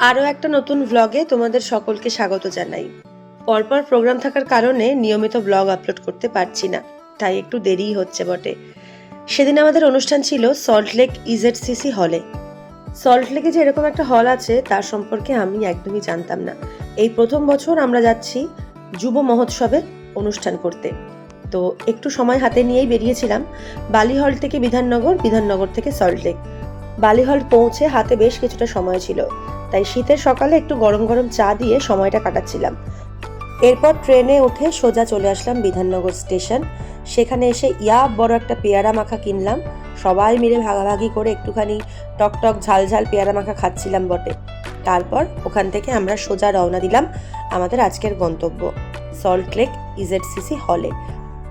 আরও একটা নতুন ভ্লগে তোমাদের সকলকে স্বাগত জানাই। পরপর প্রোগ্রাম থাকার কারণে নিয়মিত ব্লগ আপলোড করতে পারছি না, তাই একটু দেরিই হচ্ছে বটে। সেদিন আমাদের অনুষ্ঠান ছিল সল্টলেক ইজেডসিসি হলে। সল্টলেকে যে এরকম একটা হল আছে তার সম্পর্কে আমি একদমই জানতাম না। এই প্রথম বছর আমরা যাচ্ছি যুব মহোৎসবে অনুষ্ঠান করতে, তো একটু সময় হাতে নিয়েই বেরিয়েছিলাম বালিহল থেকে বিধাননগর, বিধাননগর থেকে সল্টলেক। বালিহল পৌঁছে হাতে বেশ কিছুটা সময় ছিল, তাই শীতের সকালে একটু গরম গরম চা দিয়ে সময়টা কাটাচ্ছিলাম। এরপর ট্রেনে উঠে সোজা চলে আসলাম বিধাননগর স্টেশন। সেখানে এসে বড় একটা পেয়ারা মাখা কিনলাম। সবাই মিলে ভাগাভাগি করে একটুখানি টকটক ঝাল ঝাল পেয়ারা মাখা খাচ্ছিলাম বটে। তারপর ওখান থেকে আমরা সোজা রওনা দিলাম আমাদের আজকের গন্তব্য সল্টলেক ইজেডসিসি হলে।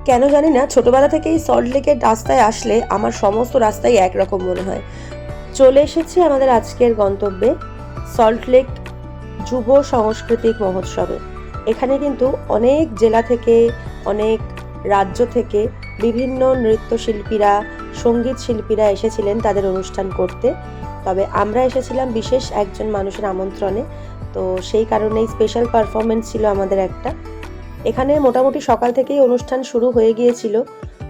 কেন জানি না, ছোটবেলা থেকেই সল্টলেকের রাস্তায় আসলে আমার সমস্ত রাস্তাই একরকম মনে হয়। চলে এসেছি আমাদের আজকের গন্তব্যে সল্টলেক যুব সাংস্কৃতিক মহোৎসবে। এখানে কিন্তু অনেক জেলা থেকে, অনেক রাজ্য থেকে বিভিন্ন নৃত্যশিল্পীরা, সঙ্গীত শিল্পীরা এসেছিলেন তাদের অনুষ্ঠান করতে। তবে আমরা এসেছিলাম বিশেষ একজন মানুষের আমন্ত্রণে, তো সেই কারণেই স্পেশাল পারফরমেন্স ছিল আমাদের একটা। এখানে মোটামুটি সকাল থেকেই অনুষ্ঠান শুরু হয়ে গিয়েছিল,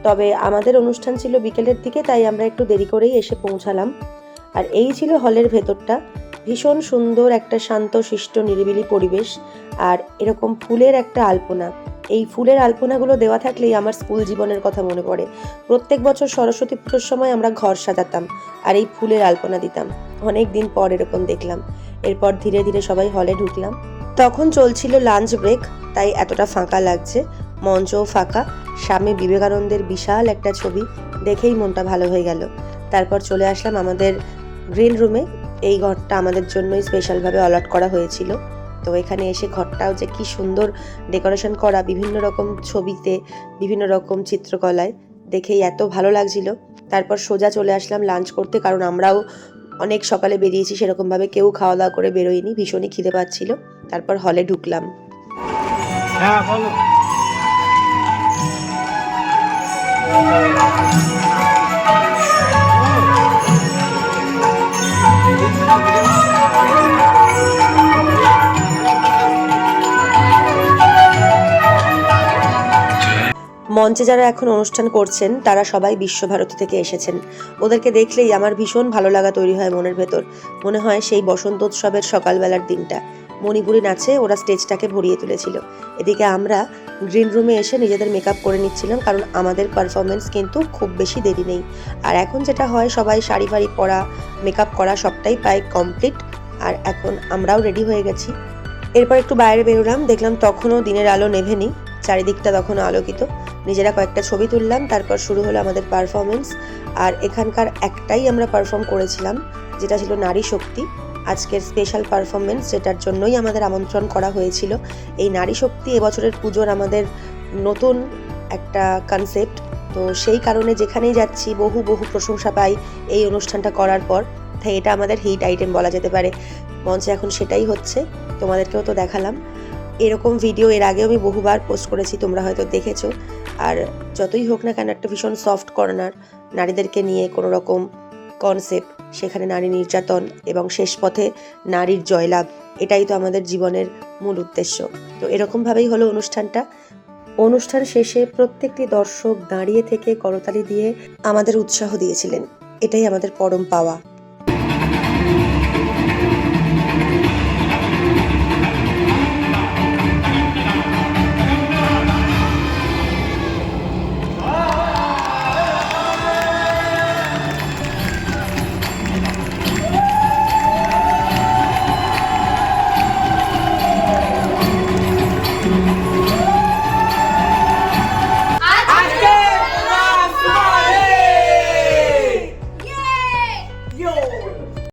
তবে আমাদের অনুষ্ঠান ছিল বিকেলের দিকে, তাই আমরা একটু দেরি করেই এসে পৌঁছালাম। আর এই ছিল হলের ভেতরটা। ভীষণ সুন্দর একটা শান্ত শিষ্ট নিরিবিলি পরিবেশ, আর এরকম ফুলের একটা আলপনা। এই ফুলের আলপনাগুলো দেওয়া থাকলেই আমার স্কুল জীবনের কথা মনে পড়ে। প্রত্যেক বছর সরস্বতী পুজোর সময় আমরা ঘর সাজাতাম আর এই ফুলের আলপনা দিতাম। অনেক দিন পর এরকম দেখলাম। এরপর ধীরে ধীরে সবাই হলে ঢুকলাম। তখন চলছিল লাঞ্চ ব্রেক, তাই এতটা ফাঁকা লাগছে। মঞ্চও ফাঁকা, স্বামী বিবেকানন্দের বিশাল একটা ছবি, দেখেই মনটা ভালো হয়ে গেল। তারপর চলে আসলাম আমাদের গ্রিন রুমে। এই ঘরটা আমাদের জন্যই স্পেশালভাবে অলট করা হয়েছিল। তো এখানে এসে ঘরটাও যে কি সুন্দর ডেকোরেশন করা, বিভিন্ন রকম ছবিতে, বিভিন্ন রকম চিত্রকলায়, দেখেই এত ভালো লাগছিল। তারপর সোজা চলে আসলাম লাঞ্চ করতে, কারণ আমরাও অনেক সকালে বেরিয়েছি, সেরকমভাবে কেউ খাওয়া দাওয়া করে বেরোয়নি, ভীষণই খিদে পাচ্ছিল। তারপর হলে ঢুকলাম। হ্যাঁ বলো। মঞ্চে যারা এখন অনুষ্ঠান করছেন তারা সবাই বিশ্বভারতী থেকে এসেছেন। ওদেরকে দেখলেই আমার ভীষণ ভালো লাগা তৈরি হয় মনের ভেতর। মনে হয় সেই বসন্তোৎসবের সকালবেলার দিনটা। মণিপুরি নাচে ওরা স্টেজটাকে ভরিয়ে তুলেছিল। এদিকে আমরা গ্রিন রুমে এসে নিজেদের মেকআপ করে নিচ্ছিলাম, কারণ আমাদের পারফরমেন্স কিন্তু খুব বেশি দেরি নেই। আর এখন যেটা হয়, সবাই শাড়ি ফাড়ি পরা, মেকআপ করা সবটাই প্রায় কমপ্লিট। আর এখন আমরাও রেডি হয়ে গেছি। এরপর একটু বাইরে বেরোলাম, দেখলাম তখনও দিনের আলো নেভেনি, চারিদিকটা তখনও আলোকিত। নিজেরা কয়েকটা ছবি তুললাম, তারপর শুরু হলো আমাদের পারফরমেন্স। আর এখানকার একটাই আমরা পারফর্ম করেছিলাম, যেটা ছিল নারী শক্তি, আজকের স্পেশাল পারফরমেন্স, যেটার জন্যই আমাদের আমন্ত্রণ করা হয়েছিল। এই নারী শক্তি এবছরের পুজোর আমাদের নতুন একটা কনসেপ্ট। তো সেই কারণে যেখানেই যাচ্ছি বহু বহু প্রশংসা পাই এই অনুষ্ঠানটা করার পর, তাই এটা আমাদের হিট আইটেম বলা যেতে পারে। মঞ্চে এখন সেটাই হচ্ছে, তোমাদেরকেও তো দেখালাম। এরকম ভিডিও এর আগেও আমি বহুবার পোস্ট করেছি, তোমরা হয়তো দেখেছো। আর যতই হোক না কেন, একটা ভীষণ সফট কর্নার, নারীদেরকে নিয়ে কোনো রকম কনসেপ্ট, সেখানে নারী নির্যাতন এবং শেষ পথে নারীর জয়লাভ, এটাই তো আমাদের জীবনের মূল উদ্দেশ্য। তো এরকমভাবেই হলো অনুষ্ঠানটা। অনুষ্ঠান শেষে প্রত্যেকটি দর্শক দাঁড়িয়ে থেকে করতালি দিয়ে আমাদের উৎসাহ দিয়েছিলেন, এটাই আমাদের পরম পাওয়া।